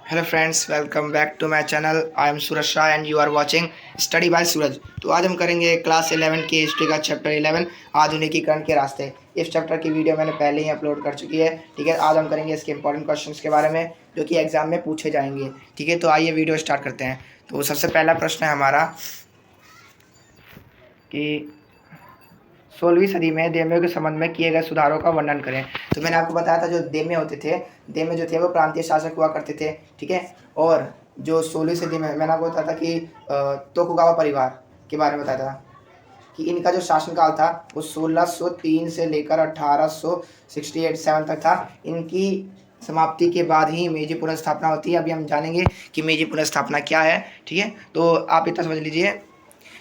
Hello friends, welcome back to my channel. I am Suraj Shah and you are watching study by Suraj. तो आज हम करेंगे class 11 की history का चैप्टर 11 आधुनिकीकरण के रास्ते। इस चैप्टर की वीडियो मैंने पहले ही अपलोड कर चुकी है। ठीक है, आज हम करेंगे इसके इंपॉर्टेंट क्वेश्चंस के बारे में जो कि एग्जाम में पूछे जाएंगे। ठीक है, तो आइए वीडियो स्टार्ट करते हैं। तो सबसे पहला प्रश्न है हमारा कि 16वीं सदी में देम्यों के संबंध में किए गए सुधारों का वर्णन करें। तो मैंने आपको बताया था जो देम्य होते थे, देम्य जो थे वो प्रांतीय शासक हुआ करते थे। ठीक है, और जो 16वीं सदी में मैंने आपको बताया था कि तोकुगावा परिवार के बारे में बताया था कि इनका जो शासनकाल था वो 1603 से लेकर 1867 तक था। इनकी समाप्ति के बाद ही मेजी पुनर्स्थापना होती है। अभी हम जानेंगे कि मेजी पुनर्स्थापना क्या है। ठीक है, तो आप इतना समझ लीजिए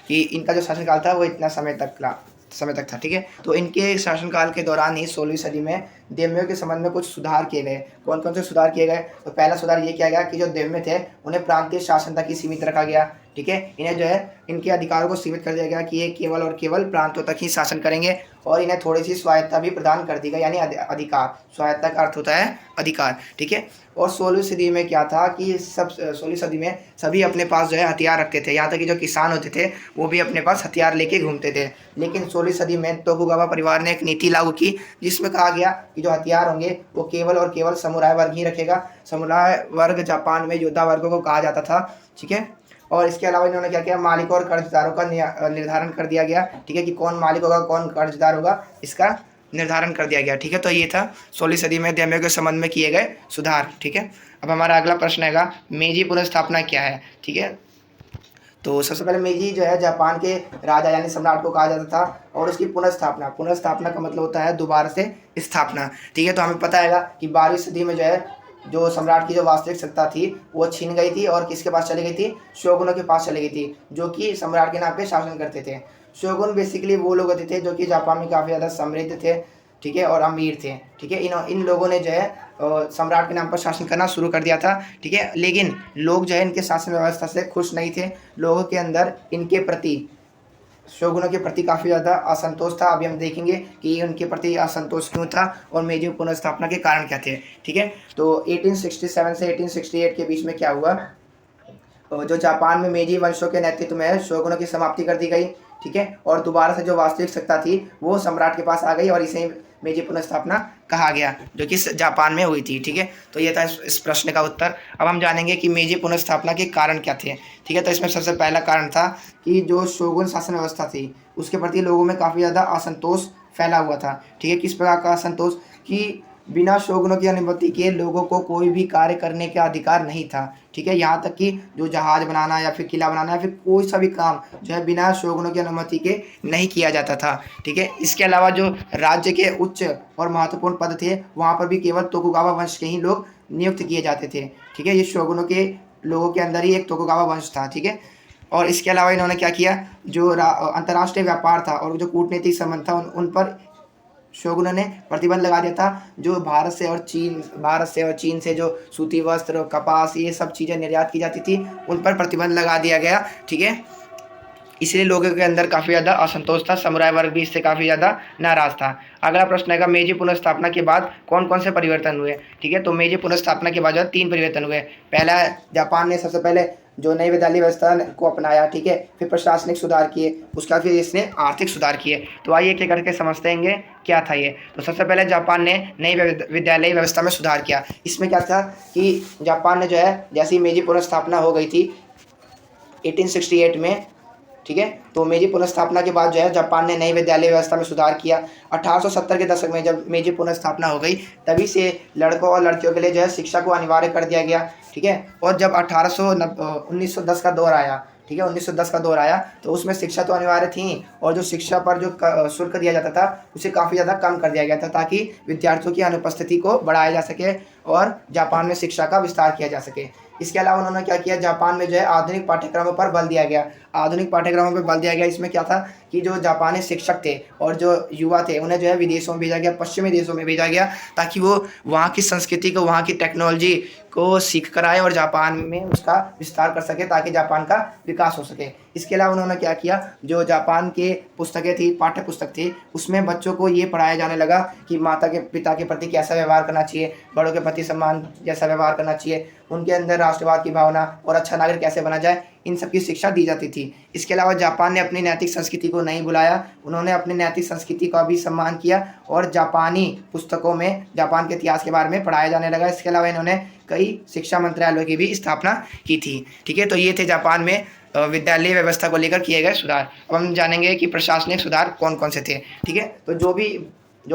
कि इनका जो शासनकाल था वो इतना समय तक था। ठीक है, तो इनके शासनकाल के दौरान ही 16वीं सदी में देम्यों के संबंध में कुछ सुधार किए गए। कौन कौन से सुधार किए गए? तो पहला सुधार ये किया गया कि जो देम्य थे उन्हें प्रांतीय शासन तक ही सीमित रखा गया। ठीक है, इन्हें जो है इनके अधिकारों को सीमित कर दिया गया कि ये केवल और केवल प्रांतों तक ही शासन करेंगे, और इन्हें थोड़ी सी स्वायत्ता भी प्रदान कर दी गई, यानी अधिकार। स्वायत्ता का अर्थ होता है अधिकार। ठीक है, और 16वीं सदी में क्या था कि 16वीं सदी में सभी अपने पास जो है हथियार रखते थे। यहाँ तक कि जो किसान होते थे वो भी अपने पास हथियार लेके घूमते थे। लेकिन 16वीं सदी में तोकुगावा परिवार ने एक नीति लागू की जिसमें कहा गया कि जो हथियार होंगे वो केवल और केवल समुराय वर्ग ही रखेगा। समुराय वर्ग जापान में योद्धा वर्गों को कहा जाता था। ठीक है, और इसके अलावा इन्होंने क्या किया, मालिकों और कर्जदारों का निर्धारण कर दिया गया। ठीक है, कि कौन मालिक होगा कौन कर्जदार होगा, इसका निर्धारण कर दिया गया। ठीक है, तो ये था 16वीं सदी में देम्यों के संबंध में किए गए सुधार। ठीक है, अब हमारा अगला प्रश्न है मेजी पुनर्स्थापना क्या है। ठीक है, तो सबसे पहले मेजी जो है जापान के राजा यानी सम्राट को कहा जाता था, और उसकी पुनर्स्थापना, पुनर्स्थापना का मतलब होता है दोबारा से स्थापना। ठीक है, तो हमें पता है कि 12वीं सदी में जो है जो सम्राट की जो वास्तविक सत्ता थी वो छीन गई थी और किसके पास चली गई थी? शोगुनों के पास चली गई थी, जो कि सम्राट के नाम पे शासन करते थे। शोगुन बेसिकली वो लोग होते थे जो कि जापान में काफ़ी ज़्यादा समृद्ध थे। ठीक है, और अमीर थे। ठीक है, इन लोगों ने जो है सम्राट के नाम पर शासन करना शुरू कर दिया था। ठीक है, लेकिन लोग जो है इनके शासन व्यवस्था से खुश नहीं थे। लोगों के अंदर इनके प्रति, शोगुनों के प्रति काफ़ी ज़्यादा असंतोष था। अभी हम देखेंगे कि उनके प्रति असंतोष क्यों था और मेजी पुनर्स्थापना के कारण क्या थे। ठीक है, तो 1867 से 1868 के बीच में क्या हुआ, जो जापान में मेजी वंशों के नेतृत्व में शोगुनों की समाप्ति कर दी गई। ठीक है, और दोबारा से जो वास्तविक सत्ता थी वो सम्राट के पास आ गई, और इसे मेजी पुनर्स्थापना कहा गया, जो कि जापान में हुई थी। ठीक है, तो ये था इस प्रश्न का उत्तर। अब हम जानेंगे कि मेजी पुनर्स्थापना के कारण क्या थे। ठीक है, तो इसमें सबसे पहला कारण था कि जो शोगुन शासन व्यवस्था थी उसके प्रति लोगों में काफ़ी ज़्यादा असंतोष फैला हुआ था। ठीक है, किस प्रकार का असंतोष? कि बिना शोगुनों की अनुमति के लोगों को कोई भी कार्य करने का अधिकार नहीं था। ठीक है, यहाँ तक कि जो जहाज बनाना या फिर किला बनाना या फिर कोई सा भी काम जो है बिना शोगुनों की अनुमति के नहीं किया जाता था। ठीक है, इसके अलावा जो राज्य के उच्च और महत्वपूर्ण पद थे वहाँ पर भी केवल तोकुगावा वंश के ही लोग नियुक्त किए जाते थे। ठीक है, ये शोगुनों के लोगों के अंदर ही एक तोकुगावा वंश था। ठीक है, और इसके अलावा इन्होंने क्या किया, जो अंतर्राष्ट्रीय व्यापार था और जो कूटनीतिक संबंध था उन पर शोगुनों ने प्रतिबंध लगा दिया था। जो भारत से और चीन से जो सूती वस्त्र, कपास, ये सब चीज़ें निर्यात की जाती थी उन पर प्रतिबंध लगा दिया गया। ठीक है, इसलिए लोगों के अंदर काफ़ी ज़्यादा असंतोष था। समुराय वर्ग भी इससे काफ़ी ज़्यादा नाराज़ था। अगला प्रश्न है मेजी पुनर्स्थापना के बाद कौन कौन से परिवर्तन हुए। ठीक है, तो मेजी पुनर्स्थापना के बाद जो 3 परिवर्तन हुए। पहला, जापान ने सबसे पहले जो नई विद्यालय व्यवस्था को अपनाया। ठीक है, फिर प्रशासनिक सुधार किए, उसका फिर इसने आर्थिक सुधार किए। तो आइए एक एक करके समझते हैं क्या था ये। तो सबसे पहले जापान ने नई विद्यालय व्यवस्था में सुधार किया। इसमें क्या था कि जापान ने जो है जैसी मेजी पुनर्स्थापना हो गई थी 1868 में। ठीक है, तो मेजी पुनर्स्थापना के बाद जो है जापान ने नई विद्यालय व्यवस्था में सुधार किया। 1870 के दशक में जब मेजी पुनर्स्थापना हो गई तभी से लड़कों और लड़कियों के लिए जो है शिक्षा को अनिवार्य कर दिया गया। ठीक है, और जब 1910 का दौर आया, ठीक है 1910 का दौर आया तो उसमें शिक्षा तो अनिवार्य थी, और जो शिक्षा पर जो शुल्क दिया जाता था उसे काफ़ी ज़्यादा कम कर दिया गया था ताकि विद्यार्थियों की अनुपस्थिति को बढ़ाया जा सके और जापान में शिक्षा का विस्तार किया जा सके। इसके अलावा उन्होंने क्या किया, जापान में जो है आधुनिक पाठ्यक्रमों पर बल दिया गया। आधुनिक पाठ्यक्रमों पर बल दिया गया, इसमें क्या था कि जो जापानी शिक्षक थे और जो युवा थे उन्हें जो है विदेशों में भेजा गया, पश्चिमी देशों में भेजा गया, ताकि वो वहाँ की संस्कृति को, वहाँ की टेक्नोलॉजी को सीख कर आए और जापान में उसका विस्तार कर सके ताकि जापान का विकास हो सके। इसके अलावा उन्होंने क्या किया, जो जापान के पुस्तकें थी, पाठ्य पुस्तक थी, उसमें बच्चों को ये पढ़ाया जाने लगा कि माता के पिता के प्रति कैसा व्यवहार करना चाहिए, बड़ों के प्रति सम्मान जैसा व्यवहार करना चाहिए, उनके अंदर राष्ट्रवाद की भावना और अच्छा नागरिक कैसे बना जाए, इन सब की शिक्षा दी जाती थी। इसके अलावा जापान ने अपनी नैतिक संस्कृति को नहीं भुलाया, उन्होंने अपनी नैतिक संस्कृति का भी सम्मान किया और जापानी पुस्तकों में जापान के इतिहास के बारे में पढ़ाया जाने लगा। इसके अलावा इन्होंने कई शिक्षा मंत्रालयों की भी स्थापना की थी। ठीक है, तो ये थे जापान में विद्यालय व्यवस्था को लेकर किए गए सुधार। अब हम जानेंगे कि प्रशासनिक सुधार कौन कौन से थे। ठीक है, तो जो भी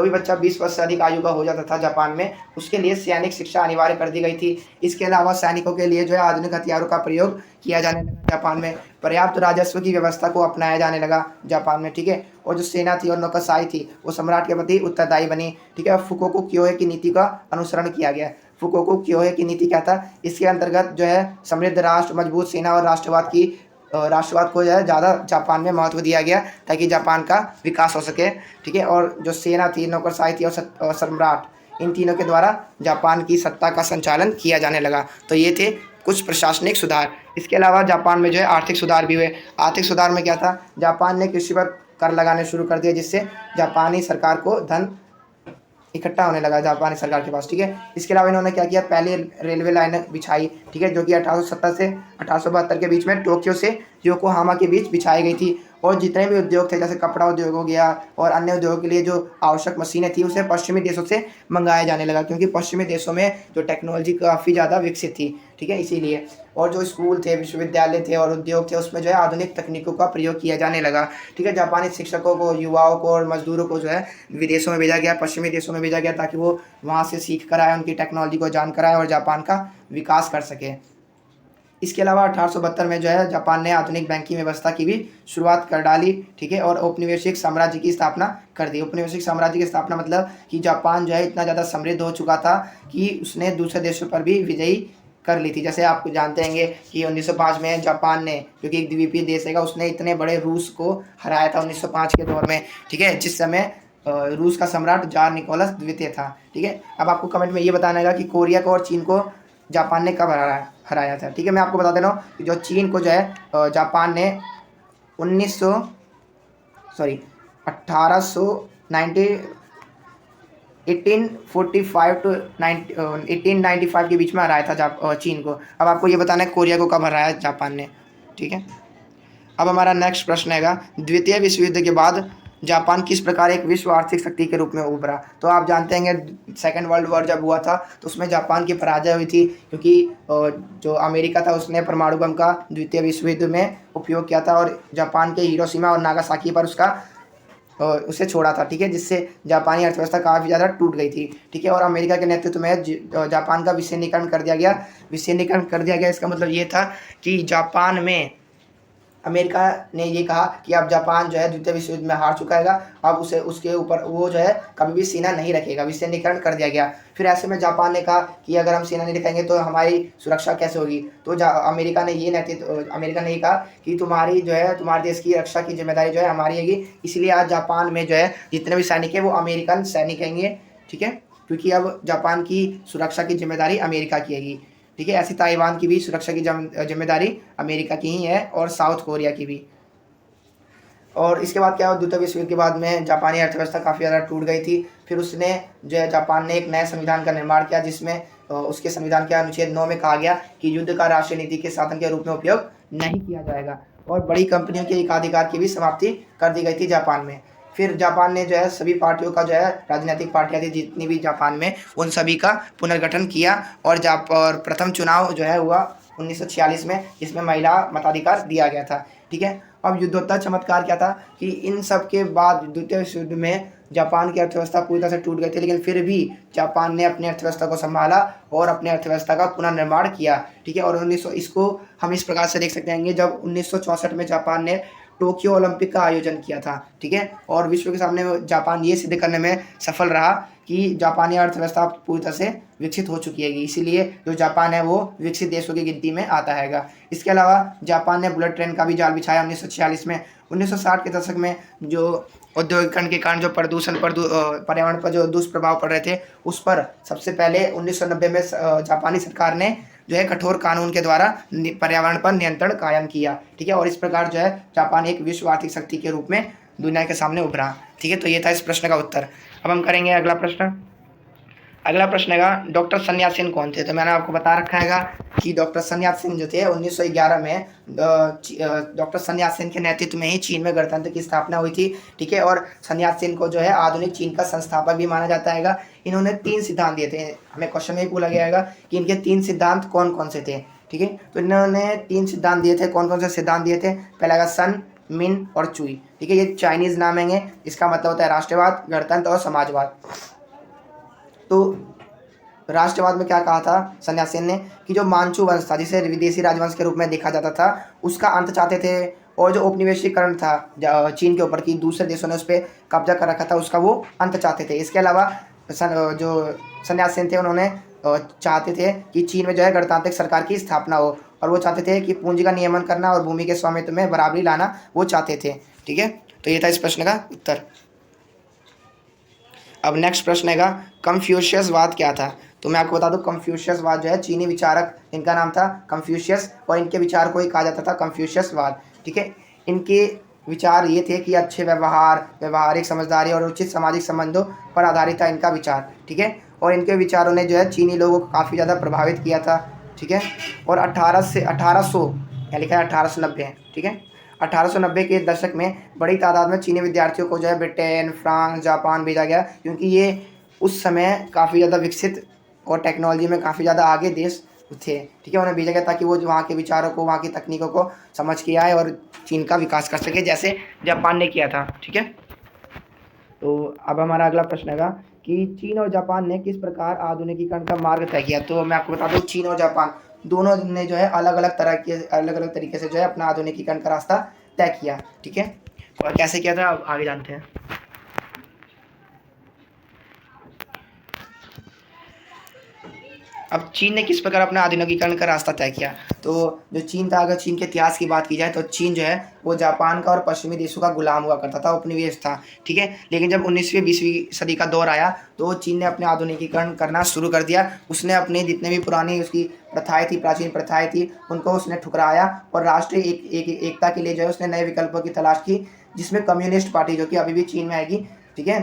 बच्चा 20 वर्ष से अधिक आयु का हो जाता था जापान में, उसके लिए सैनिक शिक्षा अनिवार्य कर दी गई थी। इसके अलावा सैनिकों के लिए जो है आधुनिक हथियारों का प्रयोग किया जाने लगा जापान में। पर्याप्त राजस्व की व्यवस्था को अपनाया जाने लगा जापान में। ठीक है, और जो सेना थी और नौकरशाही थी वो सम्राट के प्रति उत्तरदायी बनी। ठीक है, फुकोकू क्योहे की नीति का अनुसरण किया गया। फुकोकू क्योहे की नीति क्या था, इसके अंतर्गत जो है समृद्ध राष्ट्र, मजबूत सेना और राष्ट्रवाद को जो है ज़्यादा जापान में महत्व दिया गया ताकि जापान का विकास हो सके। ठीक है, और जो सेना थी, नौकरशाही थी और सम्राट, इन तीनों के द्वारा जापान की सत्ता का संचालन किया जाने लगा। तो ये थे कुछ प्रशासनिक सुधार। इसके अलावा जापान में जो है आर्थिक सुधार भी हुए। आर्थिक सुधार में क्या था, जापान ने कृषि पर कर लगाने शुरू कर दिए, जिससे जापानी सरकार को धन इकट्ठा होने लगा जापानी सरकार के पास। ठीक है, इसके अलावा इन्होंने क्या किया, पहले रेलवे लाइन बिछाई। ठीक है, जो कि 1870 से 1872 के बीच में टोक्यो से योकोहामा के बीच बिछाई गई थी। और जितने भी उद्योग थे, जैसे कपड़ा उद्योग हो गया और अन्य उद्योगों के लिए जो आवश्यक मशीनें थी, उसे पश्चिमी देशों से मंगाया जाने लगा, क्योंकि पश्चिमी देशों में जो टेक्नोलॉजी काफ़ी ज़्यादा विकसित थी। ठीक है, इसीलिए। और जो स्कूल थे, विश्वविद्यालय थे और उद्योग थे, उसमें जो है आधुनिक तकनीकों का प्रयोग किया जाने लगा। ठीक है, जापानी शिक्षकों को, युवाओं को और मजदूरों को जो है विदेशों में भेजा गया, पश्चिमी देशों में भेजा गया, ताकि वो वहाँ से सीख कर आए, उनकी टेक्नोलॉजी को जान कर आए और जापान का विकास कर सके। इसके अलावा 1872 में जो है जापान ने आधुनिक बैंकिंग व्यवस्था की भी शुरुआत कर डाली। ठीक है, और औपनिवेशिक साम्राज्य की स्थापना कर दी। औपनिवेशिक साम्राज्य की स्थापना मतलब कि जापान जो है इतना ज़्यादा समृद्ध हो चुका था कि उसने दूसरे देशों पर भी विजयी कर ली थी। जैसे आप जानते हैं कि 1905 में जापान ने, जो कि एक द्वीपीय देश है, उसने इतने बड़े रूस को हराया था 1905 के दौर में। ठीक है, जिस समय रूस का सम्राट जार निकोलस द्वितीय था। ठीक है, अब आपको कमेंट में ये बताना है कि कोरिया को और चीन को जापान ने कब हराया था। ठीक है, मैं आपको बता दे रहा हूँ कि जो चीन को जो है जापान ने 1845 टू 1895 के बीच में हराया था चीन को। अब आपको ये बताना है कोरिया को कब हराया जापान ने। ठीक है, अब हमारा नेक्स्ट प्रश्न है, द्वितीय विश्व युद्ध के बाद जापान किस प्रकार एक विश्व आर्थिक शक्ति के रूप में उभरा। तो आप जानते हैं सेकेंड वर्ल्ड वॉर जब हुआ था तो उसमें जापान की पराजय हुई थी, क्योंकि जो अमेरिका था उसने परमाणु बम का द्वितीय विश्व युद्ध में उपयोग किया था और जापान के हिरोशिमा और नागासाकी पर उसे छोड़ा था। ठीक है, जिससे जापानी अर्थव्यवस्था काफ़ी ज़्यादा टूट गई थी। ठीक है, और अमेरिका के नेतृत्व में जापान का विसैन्यीकरण कर दिया गया। इसका मतलब ये था कि जापान में अमेरिका ने ये कहा कि अब जापान जो है द्वितीय विश्व युद्ध में हार चुका है, अब उसके ऊपर वो जो है कभी भी सेना नहीं रखेगा, विसैन्यीकरण कर दिया गया। फिर ऐसे में जापान ने कहा कि अगर हम सेना नहीं रखेंगे तो हमारी सुरक्षा कैसे होगी। तो अमेरिका ने ये कहा कि तुम्हारे देश की रक्षा की जिम्मेदारी जो है हमारी होगी। इसलिए आज जापान में जो है जितने भी सैनिक हैं वो अमेरिकन सैनिक रहेंगे। ठीक है, क्योंकि अब जापान की सुरक्षा की जिम्मेदारी अमेरिका की है। ठीक है, ऐसी ताइवान की भी सुरक्षा की जिम्मेदारी अमेरिका की ही है और साउथ कोरिया की भी। और इसके बाद क्या हुआ, द्वितीय विश्व युद्ध के बाद में जापानी अर्थव्यवस्था काफ़ी ज़्यादा टूट गई थी। फिर उसने जो है जापान ने एक नए संविधान का निर्माण किया, जिसमें उसके संविधान के अनुच्छेद 9 में कहा गया कि युद्ध का राष्ट्रीय नीति के साधन के रूप में उपयोग नहीं किया जाएगा। और बड़ी कंपनियों के एकाधिकार की भी समाप्ति कर दी गई थी जापान में। फिर जापान ने जो है सभी पार्टियों का जो है राजनीतिक पार्टियां थी जितनी भी जापान में, उन सभी का पुनर्गठन किया और प्रथम चुनाव जो है हुआ 1946 में, जिसमें महिला मताधिकार दिया गया था। ठीक है, अब युद्धोत्तर चमत्कार क्या था कि इन सब के बाद द्वितीय विश्व युद्ध में जापान की अर्थव्यवस्था पूरी तरह से टूट गई थी, लेकिन फिर भी जापान ने अपनी अर्थव्यवस्था को संभाला और अपनी अर्थव्यवस्था का पुनर्निर्माण किया। ठीक है, और इसको हम इस प्रकार से देख सकते हैं जब 1964 में जापान ने टोक्यो ओलंपिक का आयोजन किया था। ठीक है, और विश्व के सामने जापान ये सिद्ध करने में सफल रहा कि जापानी अर्थव्यवस्था पूरी तरह से विकसित हो चुकी है, इसीलिए जो जापान है वो विकसित देशों की गिनती में आता है। इसके अलावा जापान ने बुलेट ट्रेन का भी जाल बिछाया 1946 में। 1960 के दशक में जो औद्योगिकरण के कारण जो पर्यावरण पर जो दुष्प्रभाव पड़ रहे थे, उस पर सबसे पहले 1990 में जापानी सरकार ने जो है कठोर कानून के द्वारा पर्यावरण पर नियंत्रण कायम किया। ठीक है, और इस प्रकार जो है जापान एक विश्व आर्थिक शक्ति के रूप में दुनिया के सामने उभरा। ठीक है, तो ये था इस प्रश्न का उत्तर। अब हम करेंगे अगला प्रश्न। अगला प्रश्न है डॉक्टर sun yat-sen कौन थे। तो मैंने आपको बता रखा है कि डॉक्टर sun yat-sen जो थे 1911 में डॉक्टर sun yat-sen के नेतृत्व में ही चीन में गणतंत्र की स्थापना हुई थी। ठीक है, और sun yat-sen को जो है आधुनिक चीन का संस्थापक भी माना जाता है। इन्होंने 3 सिद्धांत दिए थे। हमें क्वेश्चन में ही पूछा गया है कि इनके 3 सिद्धांत कौन कौन से थे। ठीक है, तो इन्होंने 3 सिद्धांत दिए थे। कौन कौन से सिद्धांत दिए थे? पहला सन, मिन और चुई। ठीक है, ये चाइनीज नाम है, इसका मतलब होता है राष्ट्रवाद, गणतंत्र और समाजवाद। तो राष्ट्रवाद में क्या कहा था sun yat-sen ने कि जो मांचू वंश था, जिसे विदेशी राजवंश के रूप में देखा जाता था, उसका अंत चाहते थे। और जो उपनिवेशीकरण था चीन के ऊपर की दूसरे देशों ने उस पर कब्जा कर रखा था, उसका वो अंत चाहते थे। इसके अलावा जो sun yat-sen थे, उन्होंने चाहते थे कि चीन में जो है गणतांत्रिक सरकार की स्थापना हो, और वो चाहते थे कि पूंजी का नियमन करना और भूमि के स्वामित्व में बराबरी लाना वो चाहते थे। ठीक है, तो ये था इस प्रश्न का उत्तर। अब नेक्स्ट प्रश्न है कंफ्यूशियसवाद क्या था। तो मैं आपको बता दूं, कंफ्यूशियसवाद जो है चीनी विचारक, इनका नाम था कंफ्यूशियस, और इनके विचार को ही कहा जाता था कंफ्यूशियसवाद। ठीक है, इनके विचार ये थे कि अच्छे व्यवहार, व्यवहारिक समझदारी और उचित सामाजिक संबंधों पर आधारित था इनका विचार। ठीक है, और इनके विचारों ने जो है चीनी लोगों को काफ़ी ज़्यादा प्रभावित किया था। ठीक है, और 1800 या लिखा है 1890 है। ठीक है, 1890 के दशक में बड़ी तादाद में चीनी विद्यार्थियों को जो है ब्रिटेन, फ्रांस, जापान भेजा गया, क्योंकि ये उस समय काफ़ी ज़्यादा विकसित और टेक्नोलॉजी में काफ़ी ज़्यादा आगे देश थे। ठीक है, उन्हें भेजा गया ताकि वो वहाँ के विचारों को, वहाँ की तकनीकों को समझ के आए और चीन का विकास कर सके, जैसे जापान ने किया था। ठीक है, तो अब हमारा अगला प्रश्न है कि चीन और जापान ने किस प्रकार आधुनिकीकरण का मार्ग तय किया। तो मैं आपको बता दूं, चीन और जापान दोनों ने जो है अलग अलग तरीके से जो है अपना आधुनिकीकरण का रास्ता तय किया। ठीक है, और कैसे किया था अब आगे जानते हैं। अब चीन ने किस प्रकार अपना आधुनिकीकरण का रास्ता तय किया। तो जो चीन था, अगर चीन के इतिहास की बात की जाए तो चीन जो है वो जापान का और पश्चिमी देशों का गुलाम हुआ करता था, उपनिवेश था। ठीक है, लेकिन जब 19वीं 20वीं सदी का दौर आया तो चीन ने अपने आधुनिकीकरण करना शुरू कर दिया। उसने अपनी जितने भी पुरानी उसकी प्रथाएं थी, प्राचीन प्रथाएं थी, उनको उसने ठुकराया और राष्ट्रीय एकता के लिए जो है उसने नए विकल्पों की तलाश की, जिसमें कम्युनिस्ट पार्टी, जो कि अभी भी चीन में आएगी, ठीक है,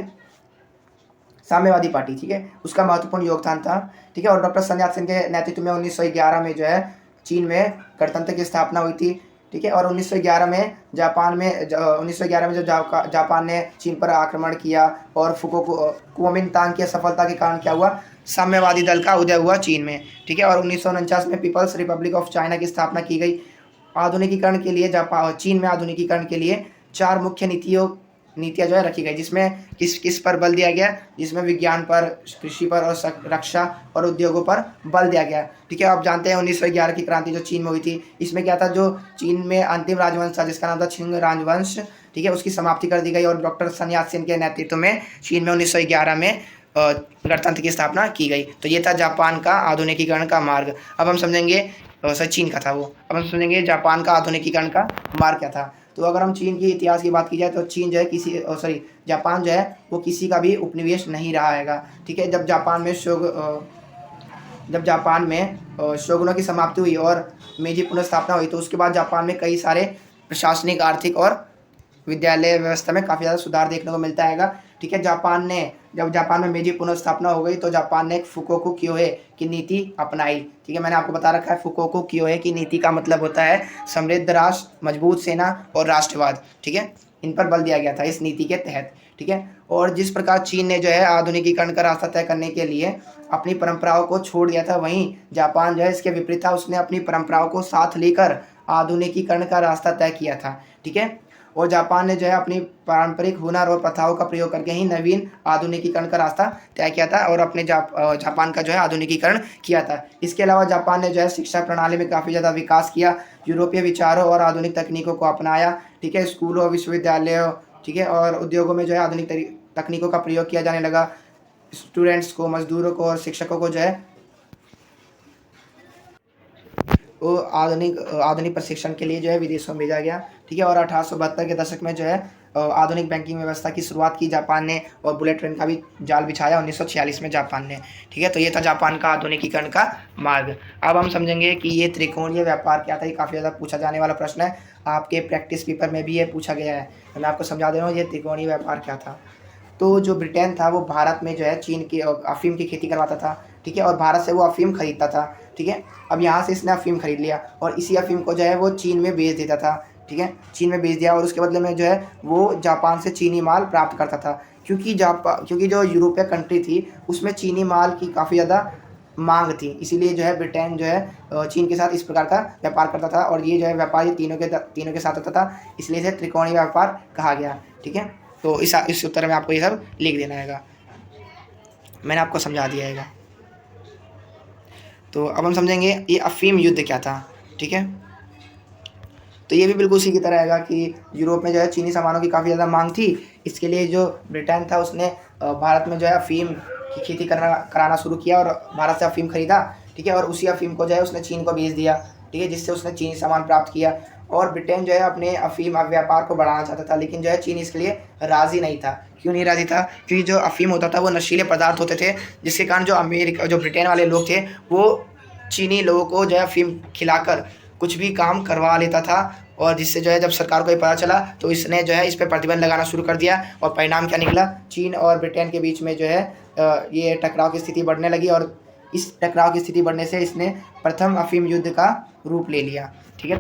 साम्यवादी पार्टी, ठीक है, उसका महत्वपूर्ण योगदान था। ठीक है, और डॉक्टर sun yat-sen के नेतृत्व में 1911 में जो है चीन में गणतंत्र की स्थापना हुई थी। ठीक है, और 1911 में जो जापान ने चीन पर आक्रमण किया और कुओमिंतांग की असफलता के कारण क्या हुआ, साम्यवादी दल का उदय हुआ चीन में। ठीक है, और 1949 में पीपल्स रिपब्लिक ऑफ चाइना की स्थापना की गई। आधुनिकीकरण के लिए चीन में आधुनिकीकरण के लिए 4 मुख्य नीतियाँ जो है रखी गई, जिसमें किस पर बल दिया गया, जिसमें विज्ञान पर, कृषि पर और रक्षा और उद्योगों पर बल दिया गया। ठीक है, आप जानते हैं 1911 की क्रांति जो चीन में हुई थी, इसमें क्या था, जो चीन में अंतिम राजवंश था जिसका नाम था छिंग राजवंश, ठीक है, उसकी समाप्ति कर दी गई और डॉक्टर sun yat-sen के नेतृत्व में चीन में 1911 में गणतंत्र की स्थापना की गई। तो ये था जापान का आधुनिकीकरण का मार्ग। अब हम समझेंगे चीन का था वो, अब हम समझेंगे जापान का आधुनिकीकरण का मार्ग क्या था। तो अगर हम चीन की इतिहास की बात की जाए तो चीन जो है जापान जो है वो किसी का भी उपनिवेश नहीं रहा है। ठीक है, जब जापान में शोगुनों की समाप्ति हुई और मेजी पुनर्स्थापना हुई, तो उसके बाद जापान में कई सारे प्रशासनिक, आर्थिक और विद्यालय व्यवस्था में काफ़ी ज़्यादा सुधार देखने को मिलता है। ठीक है, जब जापान में मेजी पुनर्स्थापना हो गई तो जापान ने एक फुकोकू कियोहे की नीति अपनाई। ठीक है, मैंने आपको बता रखा है फुकोकू कियोहे की नीति का मतलब होता है समृद्ध राष्ट्र, मजबूत सेना और राष्ट्रवाद। ठीक है, इन पर बल दिया गया था इस नीति के तहत। ठीक है, और जिस प्रकार चीन ने जो है आधुनिकीकरण का रास्ता तय करने के लिए अपनी परंपराओं को छोड़ दिया था, वहीं जापान जो है इसके विपरीत था, उसने अपनी परंपराओं को साथ लेकर आधुनिकीकरण का रास्ता तय किया था। ठीक है, और जापान ने जो है अपनी पारंपरिक हुनर और प्रथाओं का प्रयोग करके ही नवीन आधुनिकीकरण का रास्ता तय किया था और अपने जापान का जो है आधुनिकीकरण किया था। इसके अलावा जापान ने जो है शिक्षा प्रणाली में काफ़ी ज़्यादा विकास किया, यूरोपीय विचारों और आधुनिक तकनीकों को अपनाया। ठीक है, स्कूलों, विश्वविद्यालयों, ठीक है, और उद्योगों में जो है आधुनिक तकनीकों का प्रयोग किया जाने लगा। स्टूडेंट्स को, मजदूरों को और शिक्षकों को जो है वो आधुनिक आधुनिक प्रशिक्षण के लिए जो है विदेशों में भेजा गया। ठीक है, और 1872 के दशक में जो है आधुनिक बैंकिंग व्यवस्था की शुरुआत की जापान ने, और बुलेट ट्रेन का भी जाल बिछाया 1946 में जापान ने। ठीक है, तो ये था जापान का आधुनिकीकरण का मार्ग। अब हम समझेंगे कि ये त्रिकोणीय व्यापार क्या था। ये काफ़ी ज़्यादा पूछा जाने वाला प्रश्न है, आपके प्रैक्टिस पेपर में भी ये पूछा गया है। तो मैं आपको समझा दे रहा हूँ ये त्रिकोणीय व्यापार क्या था। तो जो ब्रिटेन था वो भारत में जो है चीन की अफ़ीम की खेती करवाता था। ठीक है, और भारत से वो अफ़ीम खरीदता था। ठीक है, अब यहाँ से इसने अफ़ीम खरीद लिया और इसी अफ़ीम को जो है वो चीन में बेच देता था। ठीक है, चीन में बेच दिया और उसके बदले में जो है वो जापान से चीनी माल प्राप्त करता था, क्योंकि जो यूरोपीय कंट्री थी उसमें चीनी माल की काफ़ी ज़्यादा मांग थी। इसीलिए जो है ब्रिटेन जो है चीन के साथ इस प्रकार का व्यापार करता था, और ये जो है व्यापार ये तीनों के साथ होता था, इसलिए इसे त्रिकोणीय व्यापार कहा गया। ठीक है, तो इस उत्तर में आपको ये सब लिख देना है, मैंने आपको समझा दिया है। तो अब हम समझेंगे ये अफीम युद्ध क्या था। ठीक है, तो ये भी बिल्कुल उसी की तरह रहेगा कि यूरोप में जो है चीनी सामानों की काफ़ी ज़्यादा मांग थी। इसके लिए जो ब्रिटेन था उसने भारत में जो है अफीम की खेती कराना शुरू किया और भारत से अफीम खरीदा। ठीक है, और उसी अफीम को जो है उसने चीन को बेच दिया। ठीक है, जिससे उसने चीनी सामान प्राप्त किया, और ब्रिटेन जो है अपने अफीम व्यापार को बढ़ाना चाहता था, लेकिन जो है चीन इसके लिए राज़ी नहीं था। क्यों नहीं राज़ी था? क्योंकि जो अफीम होता था वो नशीले पदार्थ होते थे, जिसके कारण जो ब्रिटेन वाले लोग थे वो चीनी लोगों को जो है अफीम खिलाकर कुछ भी काम करवा लेता था, और जिससे जो है जब सरकार को ये पता चला तो इसने जो है इस पर प्रतिबंध लगाना शुरू कर दिया, और परिणाम क्या निकला? चीन और ब्रिटेन के बीच में जो है ये टकराव की स्थिति बढ़ने लगी, और इस टकराव की स्थिति बढ़ने से इसने प्रथम अफीम युद्ध का रूप ले लिया। ठीक है।